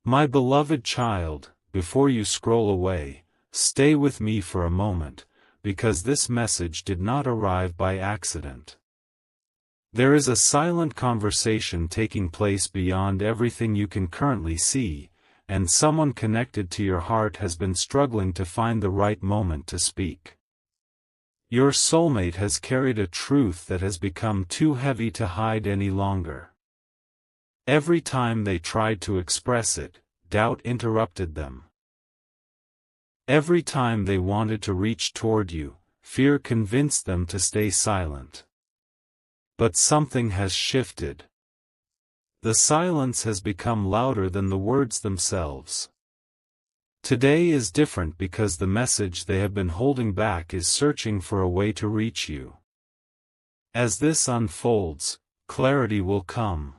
My beloved child, before you scroll away, stay with me for a moment, because this message did not arrive by accident. There is a silent conversation taking place beyond everything you can currently see, and someone connected to your heart has been struggling to find the right moment to speak. Your soulmate has carried a truth that has become too heavy to hide any longer. Every time they tried to express it, doubt interrupted them. Every time they wanted to reach toward you, fear convinced them to stay silent. But something has shifted. The silence has become louder than the words themselves. Today is different because the message they have been holding back is searching for a way to reach you. As this unfolds, clarity will come.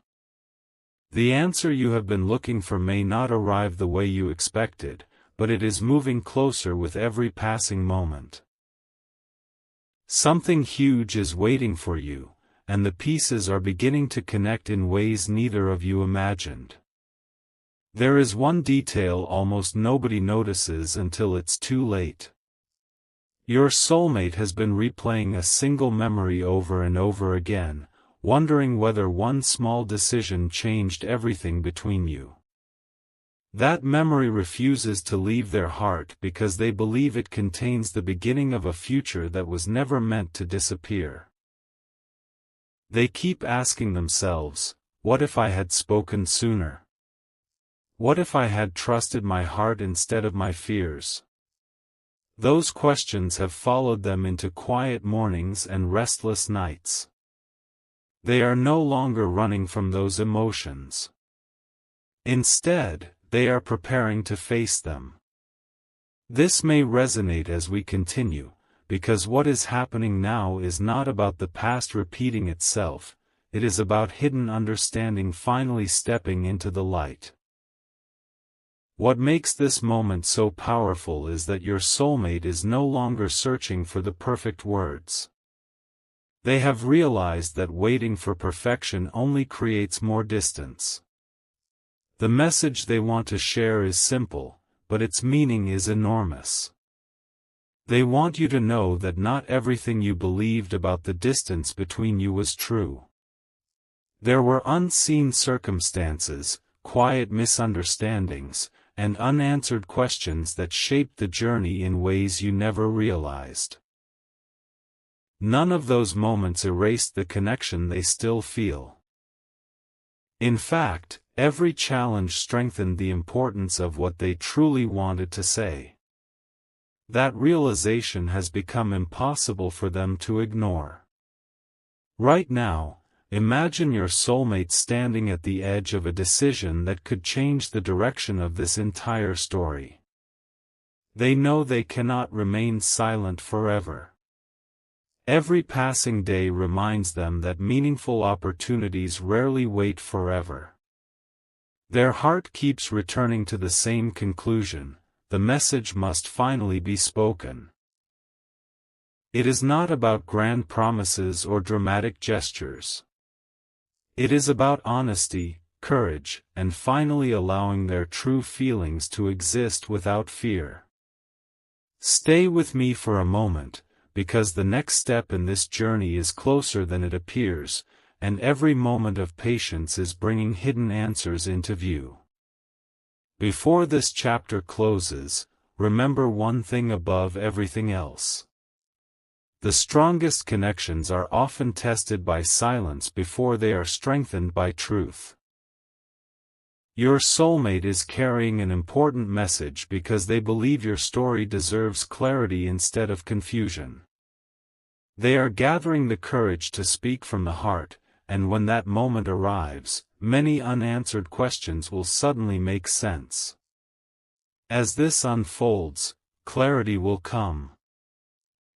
The answer you have been looking for may not arrive the way you expected, but it is moving closer with every passing moment. Something huge is waiting for you, and the pieces are beginning to connect in ways neither of you imagined. There is one detail almost nobody notices until it's too late. Your soulmate has been replaying a single memory over and over again, wondering whether one small decision changed everything between you. That memory refuses to leave their heart because they believe it contains the beginning of a future that was never meant to disappear. They keep asking themselves, what if I had spoken sooner? What if I had trusted my heart instead of my fears? Those questions have followed them into quiet mornings and restless nights. They are no longer running from those emotions. Instead, they are preparing to face them. This may resonate as we continue, because what is happening now is not about the past repeating itself, it is about hidden understanding finally stepping into the light. What makes this moment so powerful is that your soulmate is no longer searching for the perfect words. They have realized that waiting for perfection only creates more distance. The message they want to share is simple, but its meaning is enormous. They want you to know that not everything you believed about the distance between you was true. There were unseen circumstances, quiet misunderstandings, and unanswered questions that shaped the journey in ways you never realized. None of those moments erased the connection they still feel. In fact, every challenge strengthened the importance of what they truly wanted to say. That realization has become impossible for them to ignore. Right now, imagine your soulmate standing at the edge of a decision that could change the direction of this entire story. They know they cannot remain silent forever. Every passing day reminds them that meaningful opportunities rarely wait forever. Their heart keeps returning to the same conclusion: the message must finally be spoken. It is not about grand promises or dramatic gestures. It is about honesty, courage, and finally allowing their true feelings to exist without fear. Stay with me for a moment, because the next step in this journey is closer than it appears, and every moment of patience is bringing hidden answers into view. Before this chapter closes, remember one thing above everything else. The strongest connections are often tested by silence before they are strengthened by truth. Your soulmate is carrying an important message because they believe your story deserves clarity instead of confusion. They are gathering the courage to speak from the heart, and when that moment arrives, many unanswered questions will suddenly make sense. As this unfolds, clarity will come.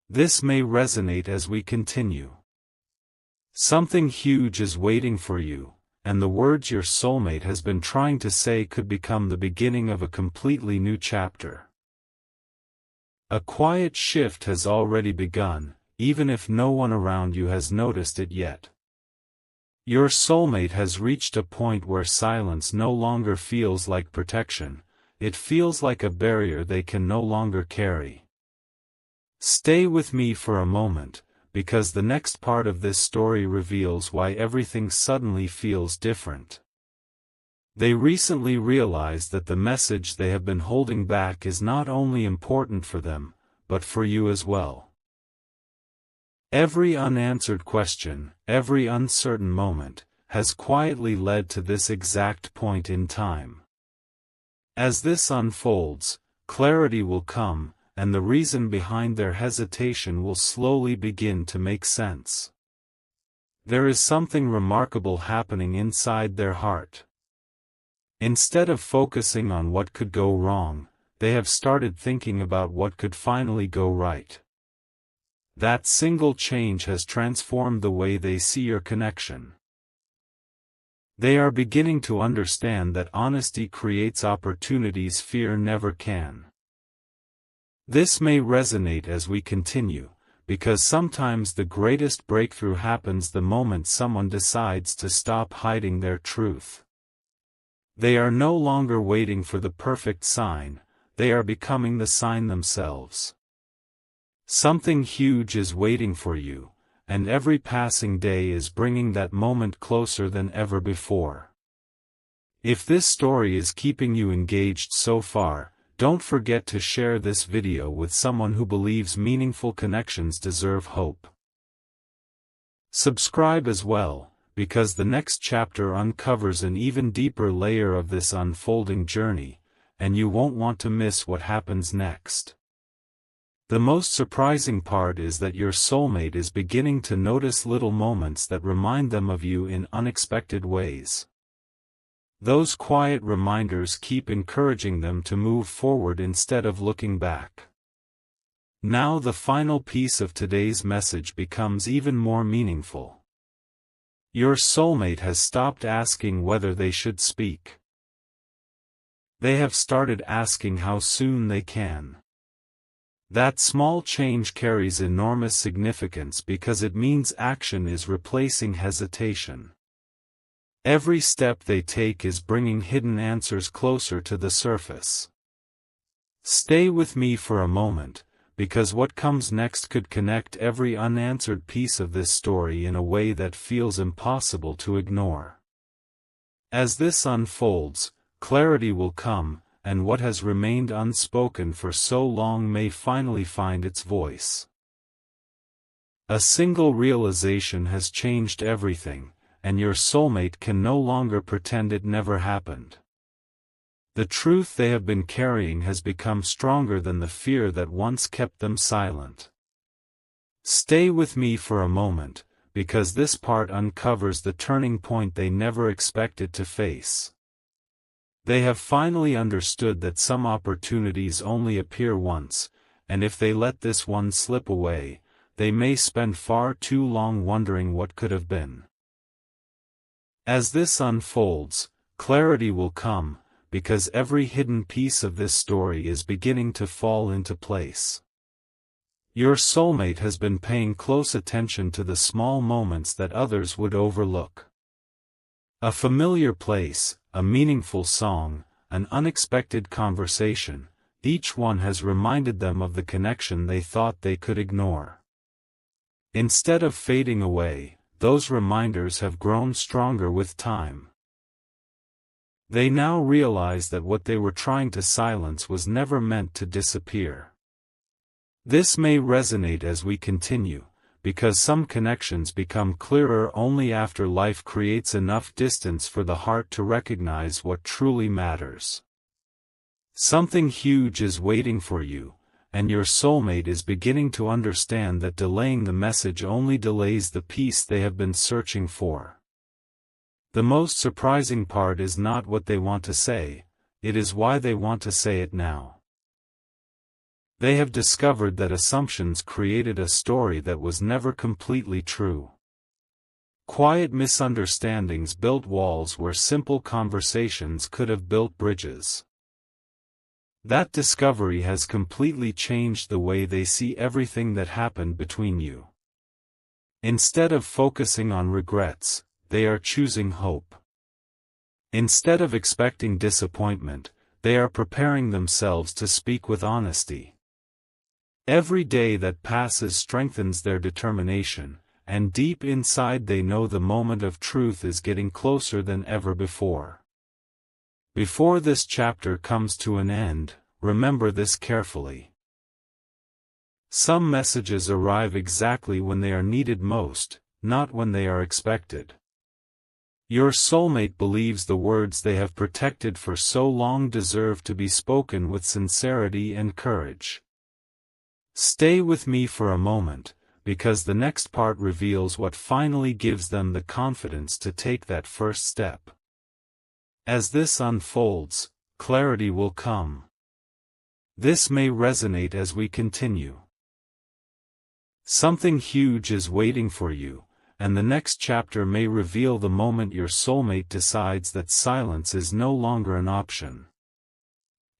This may resonate as we continue. Something huge is waiting for you, and the words your soulmate has been trying to say could become the beginning of a completely new chapter. A quiet shift has already begun, even if no one around you has noticed it yet. Your soulmate has reached a point where silence no longer feels like protection, it feels like a barrier they can no longer carry. Stay with me for a moment, because the next part of this story reveals why everything suddenly feels different. They recently realized that the message they have been holding back is not only important for them, but for you as well. Every unanswered question, every uncertain moment, has quietly led to this exact point in time. As this unfolds, clarity will come, and the reason behind their hesitation will slowly begin to make sense. There is something remarkable happening inside their heart. Instead of focusing on what could go wrong, they have started thinking about what could finally go right. That single change has transformed the way they see your connection. They are beginning to understand that honesty creates opportunities fear never can. This may resonate as we continue, because sometimes the greatest breakthrough happens the moment someone decides to stop hiding their truth. They are no longer waiting for the perfect sign, they are becoming the sign themselves. Something huge is waiting for you, and every passing day is bringing that moment closer than ever before. If this story is keeping you engaged so far, don't forget to share this video with someone who believes meaningful connections deserve hope. Subscribe as well, because the next chapter uncovers an even deeper layer of this unfolding journey, and you won't want to miss what happens next. The most surprising part is that your soulmate is beginning to notice little moments that remind them of you in unexpected ways. Those quiet reminders keep encouraging them to move forward instead of looking back. Now the final piece of today's message becomes even more meaningful. Your soulmate has stopped asking whether they should speak. They have started asking how soon they can. That small change carries enormous significance because it means action is replacing hesitation. Every step they take is bringing hidden answers closer to the surface. Stay with me for a moment, because what comes next could connect every unanswered piece of this story in a way that feels impossible to ignore. As this unfolds, clarity will come, and what has remained unspoken for so long may finally find its voice. A single realization has changed everything, and your soulmate can no longer pretend it never happened. The truth they have been carrying has become stronger than the fear that once kept them silent. Stay with me for a moment, because this part uncovers the turning point they never expected to face. They have finally understood that some opportunities only appear once, and if they let this one slip away, they may spend far too long wondering what could have been. As this unfolds, clarity will come, because every hidden piece of this story is beginning to fall into place. Your soulmate has been paying close attention to the small moments that others would overlook. A familiar place, a meaningful song, an unexpected conversation, each one has reminded them of the connection they thought they could ignore. Instead of fading away, those reminders have grown stronger with time. They now realize that what they were trying to silence was never meant to disappear. This may resonate as we continue, because some connections become clearer only after life creates enough distance for the heart to recognize what truly matters. Something huge is waiting for you, and your soulmate is beginning to understand that delaying the message only delays the peace they have been searching for. The most surprising part is not what they want to say, it is why they want to say it now. They have discovered that assumptions created a story that was never completely true. Quiet misunderstandings built walls where simple conversations could have built bridges. That discovery has completely changed the way they see everything that happened between you. Instead of focusing on regrets, they are choosing hope. Instead of expecting disappointment, they are preparing themselves to speak with honesty. Every day that passes strengthens their determination, and deep inside they know the moment of truth is getting closer than ever before. Before this chapter comes to an end, remember this carefully. Some messages arrive exactly when they are needed most, not when they are expected. Your soulmate believes the words they have protected for so long deserve to be spoken with sincerity and courage. Stay with me for a moment, because the next part reveals what finally gives them the confidence to take that first step. As this unfolds, clarity will come. This may resonate as we continue. Something huge is waiting for you, and the next chapter may reveal the moment your soulmate decides that silence is no longer an option.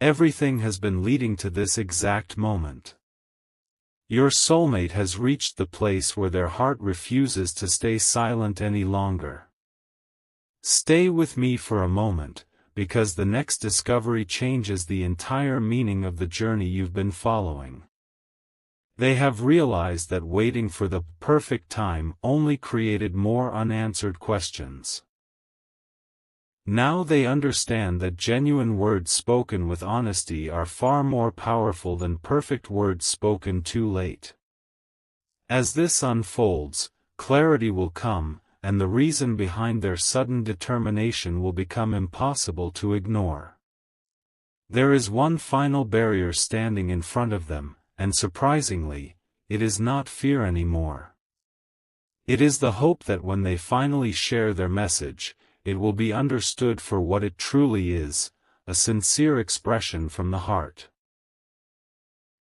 Everything has been leading to this exact moment. Your soulmate has reached the place where their heart refuses to stay silent any longer. Stay with me for a moment, because the next discovery changes the entire meaning of the journey you've been following. They have realized that waiting for the perfect time only created more unanswered questions. Now they understand that genuine words spoken with honesty are far more powerful than perfect words spoken too late. As this unfolds, clarity will come, and the reason behind their sudden determination will become impossible to ignore. There is one final barrier standing in front of them, and surprisingly, it is not fear anymore. It is the hope that when they finally share their message, it will be understood for what it truly is, a sincere expression from the heart.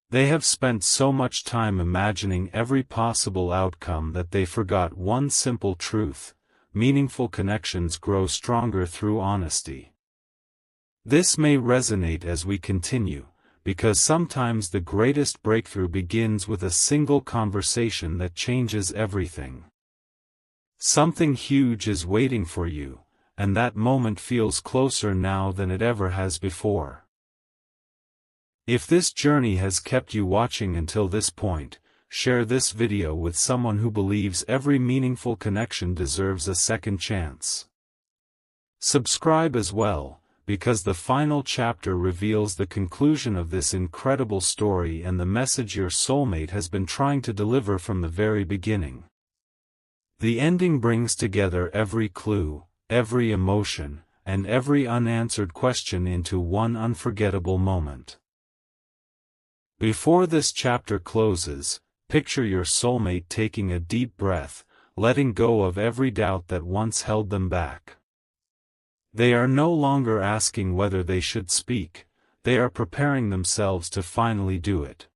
They have spent so much time imagining every possible outcome that they forgot one simple truth: meaningful connections grow stronger through honesty. This may resonate as we continue, because sometimes the greatest breakthrough begins with a single conversation that changes everything. Something huge is waiting for you, and that moment feels closer now than it ever has before. If this journey has kept you watching until this point, share this video with someone who believes every meaningful connection deserves a second chance. Subscribe as well, because the final chapter reveals the conclusion of this incredible story and the message your soulmate has been trying to deliver from the very beginning. The ending brings together every clue, every emotion, and every unanswered question into one unforgettable moment. Before this chapter closes, picture your soulmate taking a deep breath, letting go of every doubt that once held them back. They are no longer asking whether they should speak, they are preparing themselves to finally do it.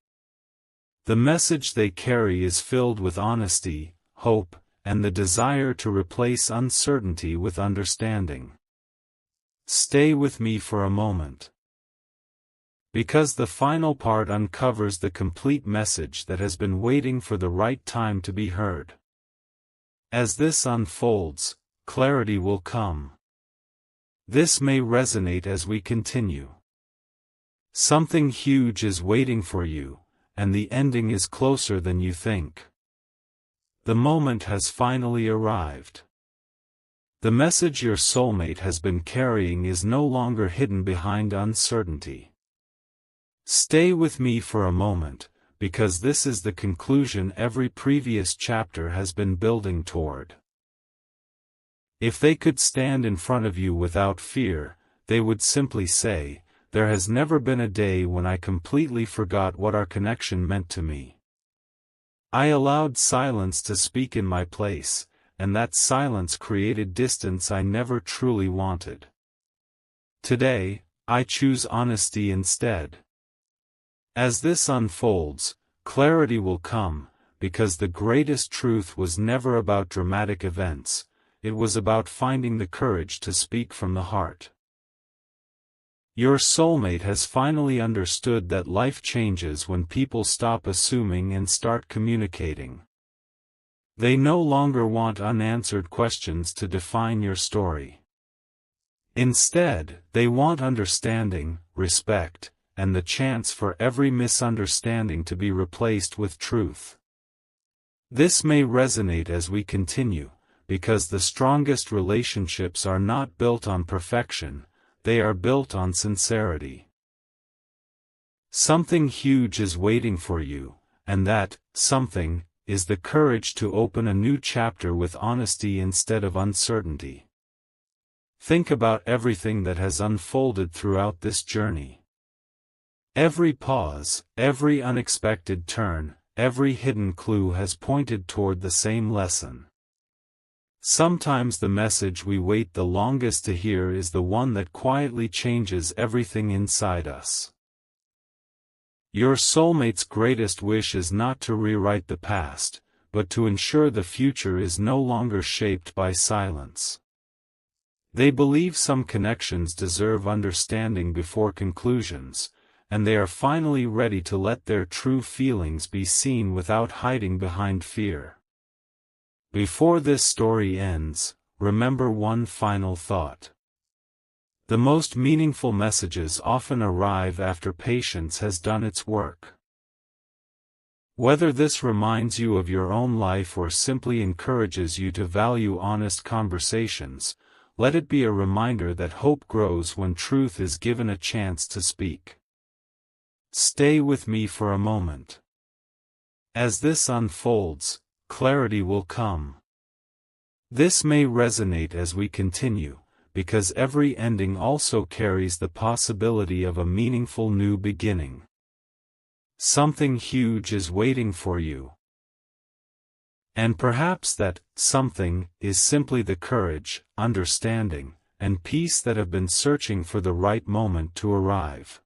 The message they carry is filled with honesty, hope, and the desire to replace uncertainty with understanding. Stay with me for a moment, because the final part uncovers the complete message that has been waiting for the right time to be heard. As this unfolds, clarity will come. This may resonate as we continue. Something huge is waiting for you, and the ending is closer than you think. The moment has finally arrived. The message your soulmate has been carrying is no longer hidden behind uncertainty. Stay with me for a moment, because this is the conclusion every previous chapter has been building toward. If they could stand in front of you without fear, they would simply say, "There has never been a day when I completely forgot what our connection meant to me. I allowed silence to speak in my place, and that silence created distance I never truly wanted. Today, I choose honesty instead." As this unfolds, clarity will come, because the greatest truth was never about dramatic events, it was about finding the courage to speak from the heart. Your soulmate has finally understood that life changes when people stop assuming and start communicating. They no longer want unanswered questions to define your story. Instead, they want understanding, respect, and the chance for every misunderstanding to be replaced with truth. This may resonate as we continue, because the strongest relationships are not built on perfection, they are built on sincerity. Something huge is waiting for you, and that something is the courage to open a new chapter with honesty instead of uncertainty. Think about everything that has unfolded throughout this journey. Every pause, every unexpected turn, every hidden clue has pointed toward the same lesson. Sometimes the message we wait the longest to hear is the one that quietly changes everything inside us. Your soulmate's greatest wish is not to rewrite the past, but to ensure the future is no longer shaped by silence. They believe some connections deserve understanding before conclusions, and they are finally ready to let their true feelings be seen without hiding behind fear. Before this story ends, remember one final thought. The most meaningful messages often arrive after patience has done its work. Whether this reminds you of your own life or simply encourages you to value honest conversations, let it be a reminder that hope grows when truth is given a chance to speak. Stay with me for a moment. As this unfolds, clarity will come. This may resonate as we continue, because every ending also carries the possibility of a meaningful new beginning. Something huge is waiting for you. And perhaps that something is simply the courage, understanding, and peace that have been searching for the right moment to arrive.